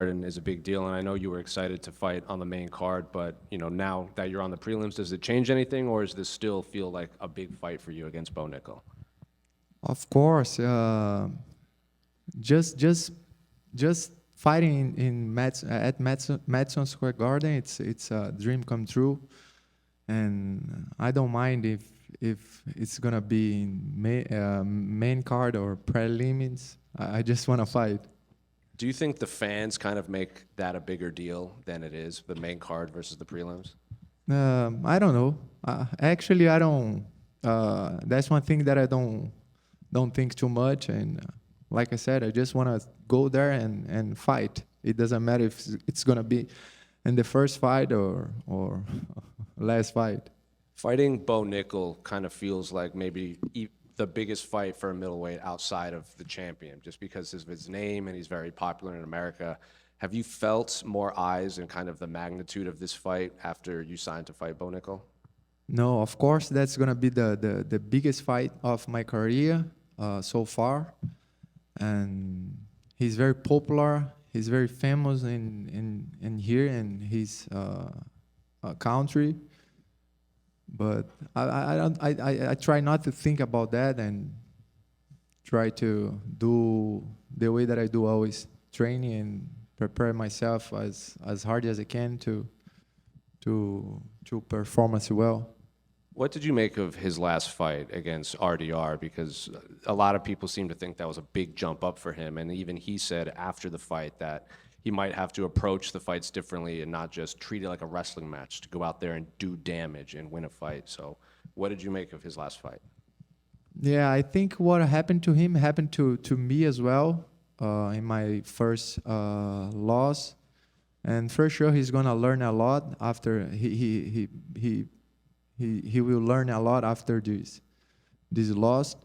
and is a big deal, and I know you were excited to fight on the main card, but now that you're on the prelims, does it change anything, or does this still feel like a big fight for you against Bo Nickal? Of course, just just just fighting at Madison Square Garden, it's a dream come true, and I don't mind if it's gonna be in main card or prelims. I just wanna fight. Do you think the fans kind of make that a bigger deal than it is, the main card versus the prelims? I don't know. Actually, I don't. That's one thing that I don't think too much. And like I said, I just want to go there and fight. It doesn't matter if it's gonna be in the first fight or last fight. Fighting Bo Nickal kind of feels like maybe the biggest fight for a middleweight outside of the champion, just because of his name and he's very popular in America. Have you felt more eyes and kind of the magnitude of this fight after you signed to fight Bo Nickal? No, of course, that's gonna be the biggest fight of my career so far, and he's very popular. He's very famous in here in his country. But I try not to think about that and try to do the way that I do always, training and prepare myself as hard as I can to perform as well. What did you make of his last fight against RDR? Because a lot of people seem to think that was a big jump up for him, and even he said after the fight that he might have to approach the fights differently and not just treat it like a wrestling match, to go out there and do damage and win a fight. So what did you make of his last fight? Yeah, I think what happened to him happened to me as well in my first loss, and for sure he's gonna learn a lot after he will learn a lot after this loss.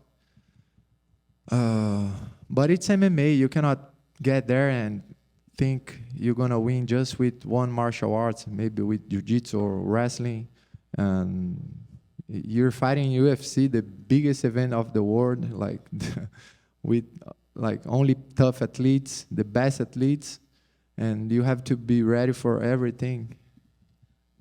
But it's MMA. You cannot get there and think you're gonna win just with one martial arts, maybe with jiu-jitsu or wrestling. And you're fighting UFC, the biggest event of the world, like with like only tough athletes, the best athletes, and you have to be ready for everything.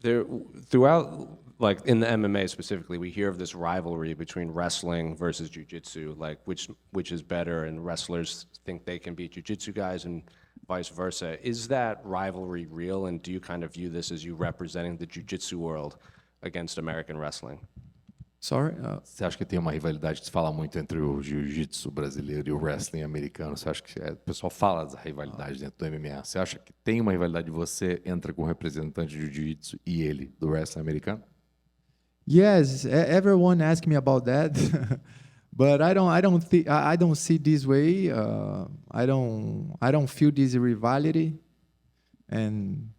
There, throughout, like in the MMA specifically, we hear of this rivalry between wrestling versus jiu-jitsu, like which is better, and wrestlers think they can beat jiu-jitsu guys and vice versa. Is that rivalry real, and do you kind of view this as you representing the jiu-jitsu world against American wrestling? Sorry? Você acha que tem uma rivalidade que se fala muito entre o jiu-jitsu brasileiro e o wrestling americano? Você acha que o pessoal fala da rivalidade dentro do MMA? Você acha que tem uma rivalidade de você entra com o representante de jiu-jitsu e ele do wrestling americano? Yes, everyone asked me about that, but I don't see this way. I don't feel this rivalry, and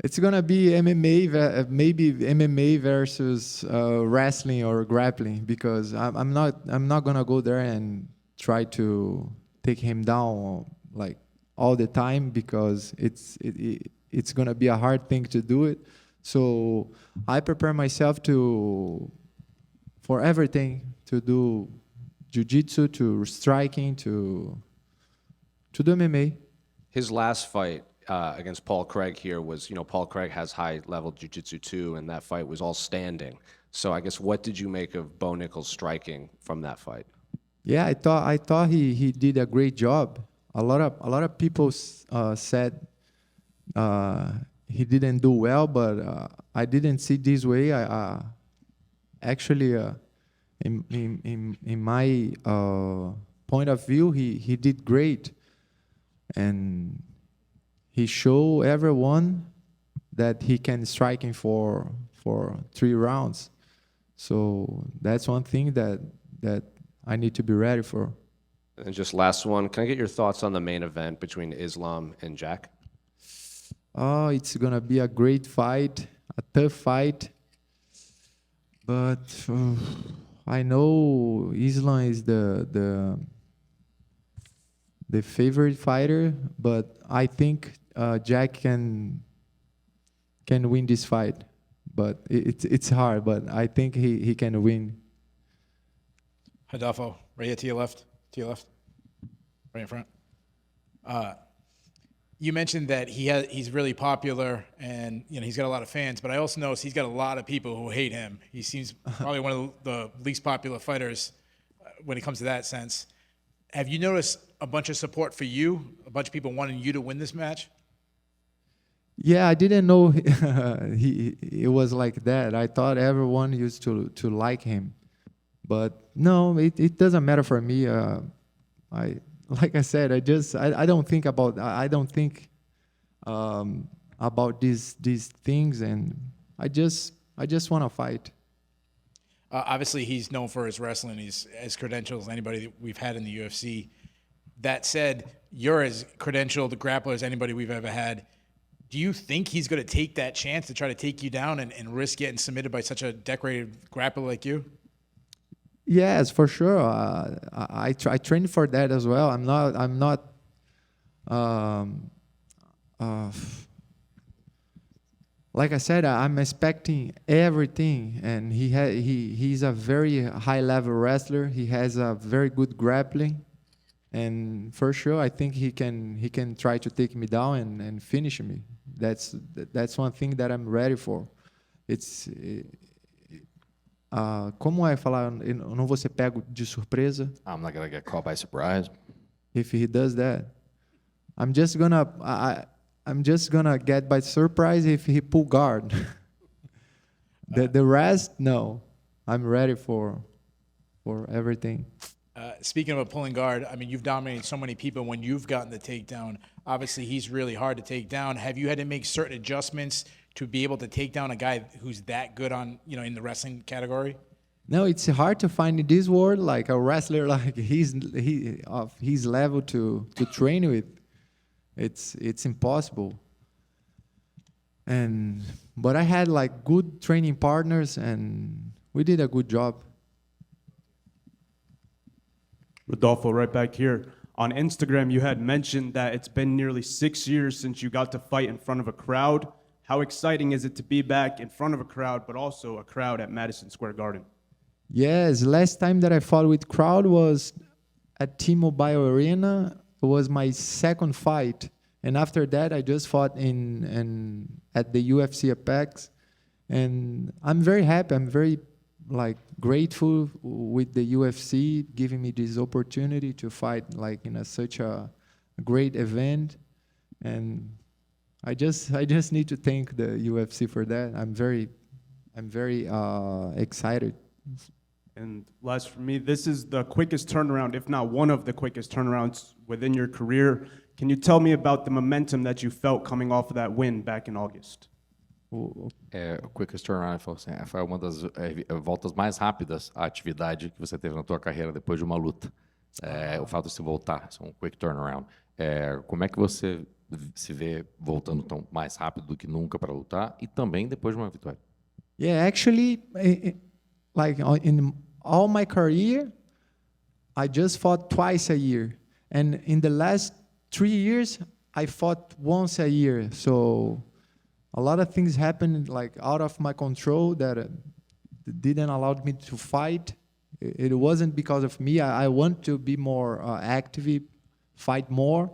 it's gonna be MMA, maybe MMA versus wrestling or grappling, because I'm not gonna go there and try to take him down like all the time, because it's gonna be a hard thing to do it. So I prepare myself for everything, to do jiu-jitsu, to striking, to do MMA. His last fight against Paul Craig here was, Paul Craig has high-level jiu-jitsu too, and that fight was all standing. So I guess what did you make of Bo Nickal's striking from that fight? Yeah, I thought he did a great job. A lot of people said he didn't do well, but I didn't see this way. Actually, in my point of view, he did great, and he showed everyone that he can striking for 3 rounds. So that's one thing that I need to be ready for. And just last one, can I get your thoughts on the main event between Islam and Jack? Oh, it's gonna be a great fight, a tough fight. But I know Islam is the favorite fighter, but I think Jack can win this fight. But it's hard, but I think he can win. Rodolfo, right here to your left, right in front. You mentioned that he's really popular and he's got a lot of fans, but I also noticed he's got a lot of people who hate him. He seems probably one of the least popular fighters when it comes to that sense. Have you noticed a bunch of support for you, a bunch of people wanting you to win this match? Yeah, I didn't know it was like that. I thought everyone used to like him, but no, it doesn't matter for me. Like I said, I don't think about these things, and I just want to fight. Obviously, he's known for his wrestling. He's as credentialed as anybody that we've had in the UFC. That said, you're as credentialed a grappler as anybody we've ever had. Do you think he's going to take that chance to try to take you down and risk getting submitted by such a decorated grappler like you? Yes, for sure. I trained for that as well. I'm not. Like I said, I'm expecting everything, and he's a very high level wrestler. He has a very good grappling, and for sure, I think he can try to take me down and finish me. That's one thing that I'm ready for. Como é falar? Eu não vou ser pego de surpresa. I'm not gonna get caught by surprise. If he does that, I'm just gonna get by surprise if he pull guard. The rest, no. I'm ready for everything. Speaking of a pulling guard, I mean, you've dominated so many people when you've gotten the takedown. Obviously, he's really hard to take down. Have you had to make certain adjustments to be able to take down a guy who's that good on, in the wrestling category? No, it's hard to find in this world like a wrestler like of his level to train with. It's impossible. But I had like good training partners, and we did a good job. Rodolfo, right back here. On Instagram, you had mentioned that it's been nearly 6 years since you got to fight in front of a crowd. How exciting is it to be back in front of a crowd, but also a crowd at Madison Square Garden? Yes, last time that I fought with crowd was at T-Mobile Arena. It was my second fight. And after that, I just fought at the UFC Apex. And I'm very happy. I'm very grateful with the UFC giving me this opportunity to fight in such a great event. And I just need to thank the UFC for that. I'm very excited. And last for me, this is the quickest turnaround, if not one of the quickest turnarounds within your career. Can you tell me about the momentum that you felt coming off of that win back in August? O quickest turnaround foi uma das voltas mais rápidas à atividade que você teve na tua carreira depois de uma luta. O fato de se voltar, um quick turnaround. Como é que você se vê voltando tão mais rápido do que nunca para lutar e também depois de uma vitória? Yeah, actually, in all my career, I just fought twice a year. And in the last 3 years, I fought once a year. So a lot of things happened out of my control that didn't allow me to fight. It wasn't because of me. I want to be more active, fight more,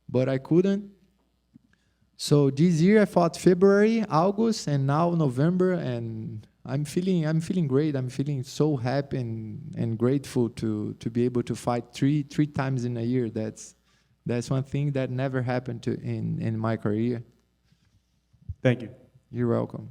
but I couldn't. So this year I fought February, August, and now November, and I'm feeling great. I'm feeling so happy and grateful to be able to fight three times in a year. That's one thing that never happened in my career. Thank you. You're welcome.